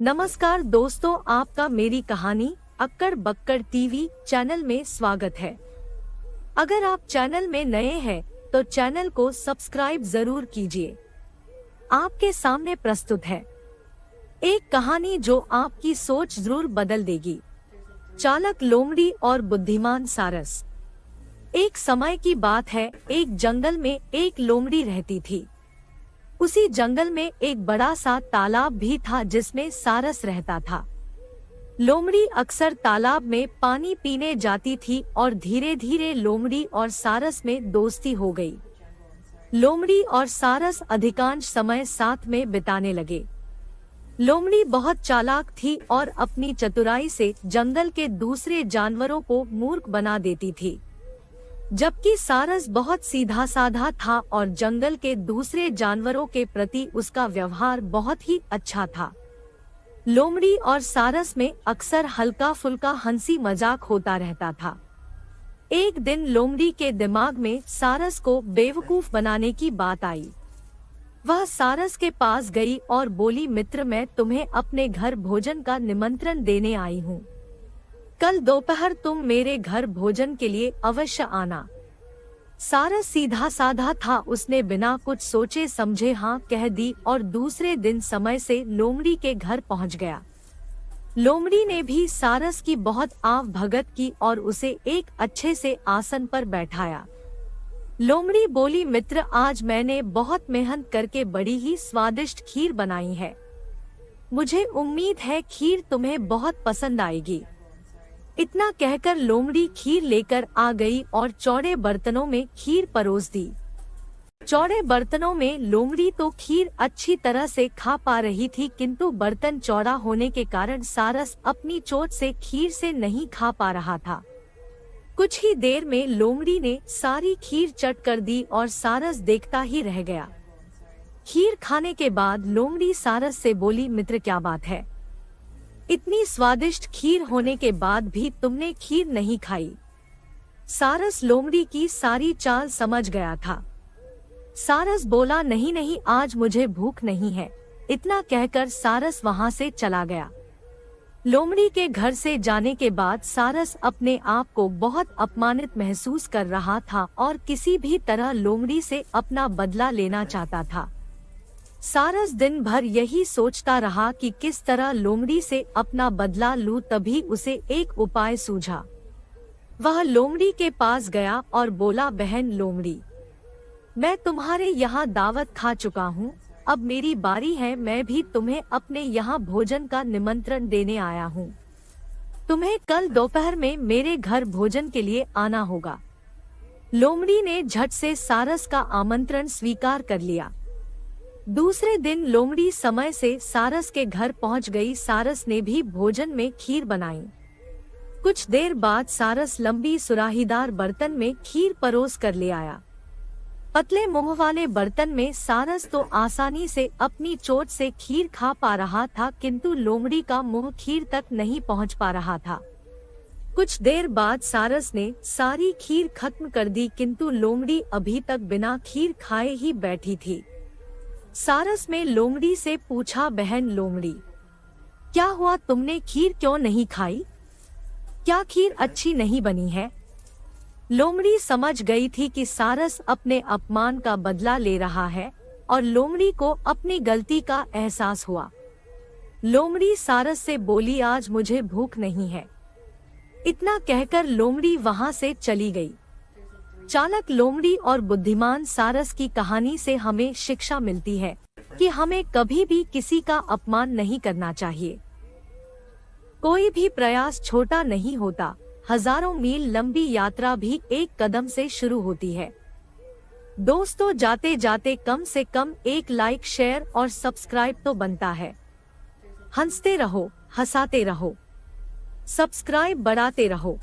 नमस्कार दोस्तों, आपका मेरी कहानी अक्कड़ बक्कड़ टीवी चैनल में स्वागत है। अगर आप चैनल में नए हैं तो चैनल को सब्सक्राइब जरूर कीजिए। आपके सामने प्रस्तुत है एक कहानी जो आपकी सोच जरूर बदल देगी। चालाक लोमड़ी और बुद्धिमान सारस। एक समय की बात है, एक जंगल में एक लोमड़ी रहती थी। उसी जंगल में एक बड़ा सा तालाब भी था जिसमें सारस रहता था। लोमड़ी अक्सर तालाब में पानी पीने जाती थी और धीरे धीरे लोमड़ी और सारस में दोस्ती हो गई। लोमड़ी और सारस अधिकांश समय साथ में बिताने लगे। लोमड़ी बहुत चालाक थी और अपनी चतुराई से जंगल के दूसरे जानवरों को मूर्ख बना देती थी, जबकि सारस बहुत सीधा साधा था और जंगल के दूसरे जानवरों के प्रति उसका व्यवहार बहुत ही अच्छा था। लोमड़ी और सारस में अक्सर हल्का फुल्का हंसी मजाक होता रहता था। एक दिन लोमड़ी के दिमाग में सारस को बेवकूफ बनाने की बात आई। वह सारस के पास गई और बोली, मित्र, मैं तुम्हें अपने घर भोजन का निमंत्रण देने आई हूँ। कल दोपहर तुम मेरे घर भोजन के लिए अवश्य आना। सारस सीधा साधा था, उसने बिना कुछ सोचे समझे हाँ कह दी और दूसरे दिन समय से लोमड़ी के घर पहुंच गया। लोमड़ी ने भी सारस की बहुत आव भगत की और उसे एक अच्छे से आसन पर बैठाया। लोमड़ी बोली, मित्र, आज मैंने बहुत मेहनत करके बड़ी ही स्वादिष्ट खीर बनाई है। मुझे उम्मीद है खीर तुम्हें बहुत पसंद आएगी। इतना कहकर लोमड़ी खीर लेकर आ गई और चौड़े बर्तनों में खीर परोस दी। चौड़े बर्तनों में लोमड़ी तो खीर अच्छी तरह से खा पा रही थी, किंतु बर्तन चौड़ा होने के कारण सारस अपनी चोट से खीर से नहीं खा पा रहा था। कुछ ही देर में लोमड़ी ने सारी खीर चट कर दी और सारस देखता ही रह गया। खीर खाने के बाद लोमड़ी सारस से बोली, मित्र, क्या बात है? इतनी स्वादिष्ट खीर होने के बाद भी तुमने खीर नहीं खाई। सारस लोमड़ी की सारी चाल समझ गया था। सारस बोला, नहीं नहीं, आज मुझे भूख नहीं है। इतना कहकर सारस वहां से चला गया। लोमड़ी के घर से जाने के बाद सारस अपने आप को बहुत अपमानित महसूस कर रहा था और किसी भी तरह लोमड़ी से अपना बदला लेना चाहता था। सारस दिन भर यही सोचता रहा कि किस तरह लोमड़ी से अपना बदला लूं। तभी उसे एक उपाय सूझा। वह लोमड़ी के पास गया और बोला, बहन लोमड़ी, मैं तुम्हारे यहाँ दावत खा चुका हूँ, अब मेरी बारी है। मैं भी तुम्हें अपने यहाँ भोजन का निमंत्रण देने आया हूँ। तुम्हें कल दोपहर में मेरे घर भोजन के लिए आना होगा। लोमड़ी ने झट से सारस का आमंत्रण स्वीकार कर लिया। दूसरे दिन लोमड़ी समय से सारस के घर पहुंच गई। सारस ने भी भोजन में खीर बनाई। कुछ देर बाद सारस लंबी सुराहीदार बर्तन में खीर परोस कर ले आया। पतले मुंह वाले बर्तन में सारस तो आसानी से अपनी चोट से खीर खा पा रहा था, किंतु लोमड़ी का मुंह खीर तक नहीं पहुंच पा रहा था। कुछ देर बाद सारस ने सारी खीर खत्म कर दी, किंतु लोमड़ी अभी तक बिना खीर खाए ही बैठी थी। सारस ने लोमड़ी से पूछा, बहन लोमड़ी, क्या हुआ? तुमने खीर क्यों नहीं खाई? क्या खीर अच्छी नहीं बनी है? लोमड़ी समझ गई थी कि सारस अपने अपमान का बदला ले रहा है और लोमड़ी को अपनी गलती का एहसास हुआ। लोमड़ी सारस से बोली, आज मुझे भूख नहीं है। इतना कहकर लोमड़ी वहां से चली गई। चालाक लोमड़ी और बुद्धिमान सारस की कहानी से हमें शिक्षा मिलती है कि हमें कभी भी किसी का अपमान नहीं करना चाहिए। कोई भी प्रयास छोटा नहीं होता। हजारों मील लंबी यात्रा भी एक कदम से शुरू होती है। दोस्तों, जाते जाते कम से कम एक लाइक, शेयर और सब्सक्राइब तो बनता है। हंसते रहो, हंसाते रहो, सब्सक्राइब बढ़ाते रहो।